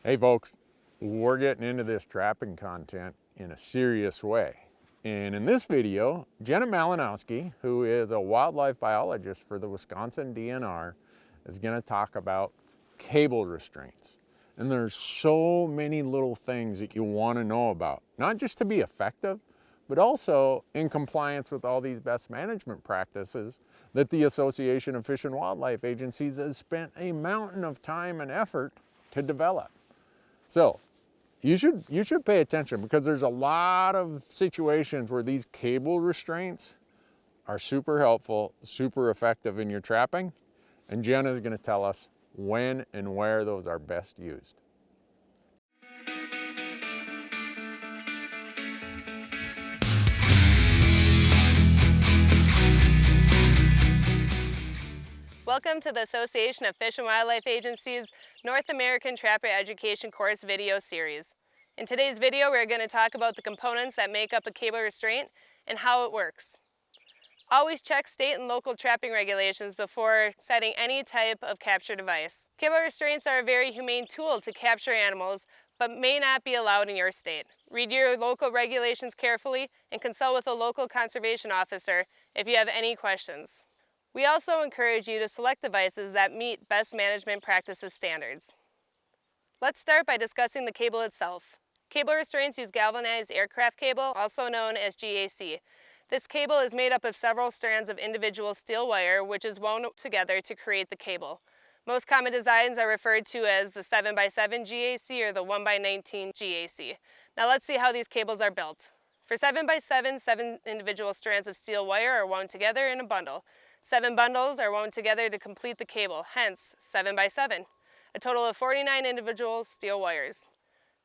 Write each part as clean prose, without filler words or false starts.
Hey folks, we're getting into this trapping content in a serious way. And in this video, Jenna Malinowski, who is a wildlife biologist for the Wisconsin DNR, is going to talk about cable restraints. And there's so many little things that you want to know about, not just to be effective, but also in compliance with all these best management practices that the Association of Fish and Wildlife Agencies has spent a mountain of time and effort to develop. So you should pay attention, because there's a lot of situations where these cable restraints are super helpful, super effective in your trapping, and Jenna is going to tell us when and where those are best used. Welcome to the Association of Fish and Wildlife Agency's North American Trapper Education Course video series. In today's video, we're going to talk about the components that make up a cable restraint and how it works. Always check state and local trapping regulations before setting any type of capture device. Cable restraints are a very humane tool to capture animals, but may not be allowed in your state. Read your local regulations carefully and consult with a local conservation officer if you have any questions. We also encourage you to select devices that meet best management practices standards. Let's start by discussing the cable itself. Cable restraints use galvanized aircraft cable, also known as GAC. This cable is made up of several strands of individual steel wire, which is wound together to create the cable. Most common designs are referred to as the 7x7 GAC or the 1x19 GAC. Now let's see how these cables are built. For 7x7, 7 individual strands of steel wire are wound together in a bundle. 7 bundles are wound together to complete the cable, hence 7x7, a total of 49 individual steel wires.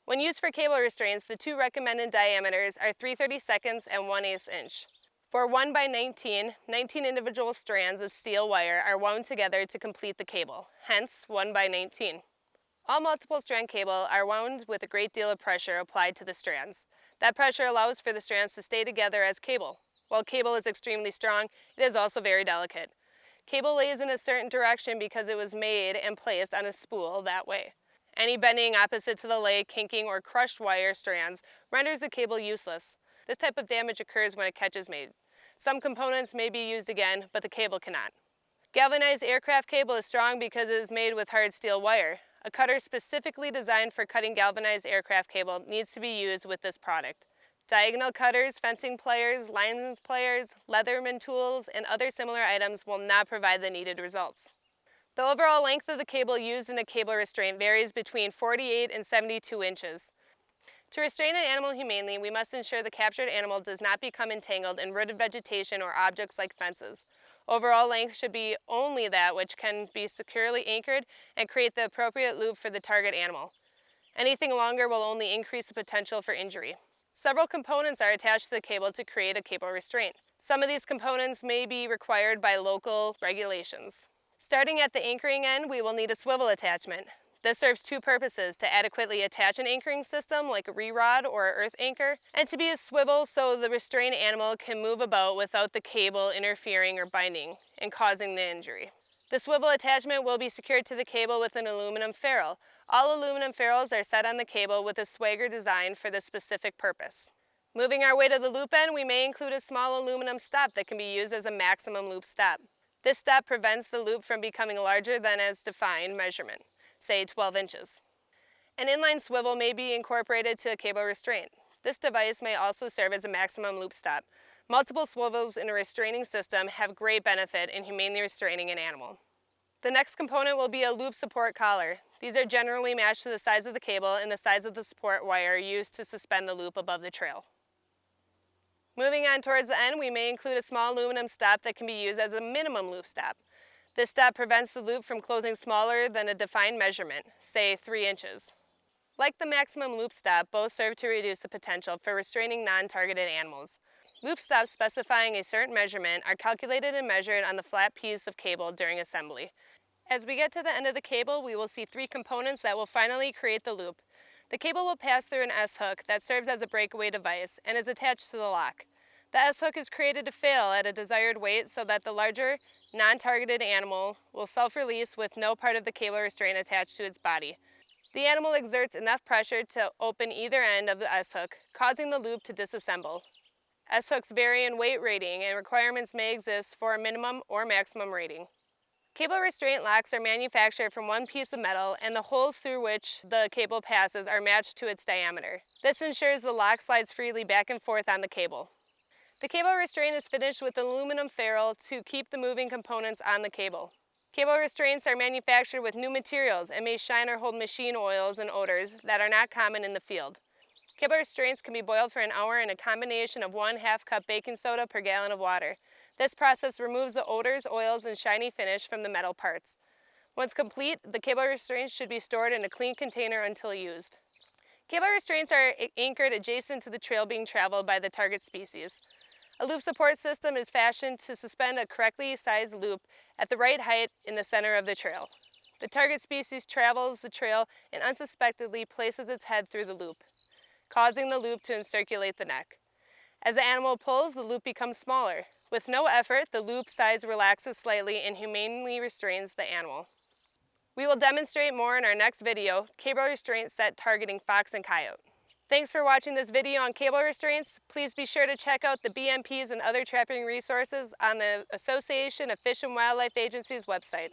When used for cable restraints, the two recommended diameters are 3/32 and 1/8 inch. For 1x19, 19 individual strands of steel wire are wound together to complete the cable, hence 1x19. All multiple strand cable are wound with a great deal of pressure applied to the strands. That pressure allows for the strands to stay together as cable. While cable is extremely strong, it is also very delicate. Cable lays in a certain direction because it was made and placed on a spool that way. Any bending opposite to the lay, kinking, or crushed wire strands renders the cable useless. This type of damage occurs when a catch is made. Some components may be used again, but the cable cannot. Galvanized aircraft cable is strong because it is made with hard steel wire. A cutter specifically designed for cutting galvanized aircraft cable needs to be used with this product. Diagonal cutters, fencing pliers, lineman's pliers, Leatherman tools, and other similar items will not provide the needed results. The overall length of the cable used in a cable restraint varies between 48 and 72 inches. To restrain an animal humanely, we must ensure the captured animal does not become entangled in rooted vegetation or objects like fences. Overall length should be only that which can be securely anchored and create the appropriate loop for the target animal. Anything longer will only increase the potential for injury. Several components are attached to the cable to create a cable restraint. Some of these components may be required by local regulations. Starting at the anchoring end, we will need a swivel attachment. This serves two purposes: to adequately attach an anchoring system like a re-rod or an earth anchor, and to be a swivel so the restrained animal can move about without the cable interfering or binding and causing the injury. The swivel attachment will be secured to the cable with an aluminum ferrule. All aluminum ferrules are set on the cable with a swagger designed for this specific purpose. Moving our way to the loop end, we may include a small aluminum stop that can be used as a maximum loop stop. This stop prevents the loop from becoming larger than as defined measurement, say 12 inches. An inline swivel may be incorporated to a cable restraint. This device may also serve as a maximum loop stop. Multiple swivels in a restraining system have great benefit in humanely restraining an animal. The next component will be a loop support collar. These are generally matched to the size of the cable and the size of the support wire used to suspend the loop above the trail. Moving on towards the end, we may include a small aluminum stop that can be used as a minimum loop stop. This stop prevents the loop from closing smaller than a defined measurement, say 3 inches. Like the maximum loop stop, both serve to reduce the potential for restraining non-targeted animals. Loop stops specifying a certain measurement are calculated and measured on the flat piece of cable during assembly. As we get to the end of the cable, we will see 3 components that will finally create the loop. The cable will pass through an S-hook that serves as a breakaway device and is attached to the lock. The S-hook is created to fail at a desired weight so that the larger, non-targeted animal will self-release with no part of the cable restraint attached to its body. The animal exerts enough pressure to open either end of the S-hook, causing the loop to disassemble. S-hooks vary in weight rating, and requirements may exist for a minimum or maximum rating. Cable restraint locks are manufactured from one piece of metal, and the holes through which the cable passes are matched to its diameter. This ensures the lock slides freely back and forth on the cable. The cable restraint is finished with aluminum ferrule to keep the moving components on the cable. Cable restraints are manufactured with new materials and may shine or hold machine oils and odors that are not common in the field. Cable restraints can be boiled for an hour in a combination of 1/2 cup baking soda per gallon of water. This process removes the odors, oils, and shiny finish from the metal parts. Once complete, the cable restraints should be stored in a clean container until used. Cable restraints are anchored adjacent to the trail being traveled by the target species. A loop support system is fashioned to suspend a correctly sized loop at the right height in the center of the trail. The target species travels the trail and unsuspectedly places its head through the loop, causing the loop to encirculate the neck. As the animal pulls, the loop becomes smaller. With no effort, the loop size relaxes slightly and humanely restrains the animal. We will demonstrate more in our next video, cable restraint set targeting fox and coyote. Thanks for watching this video on cable restraints. Please be sure to check out the BMPs and other trapping resources on the Association of Fish and Wildlife Agencies website.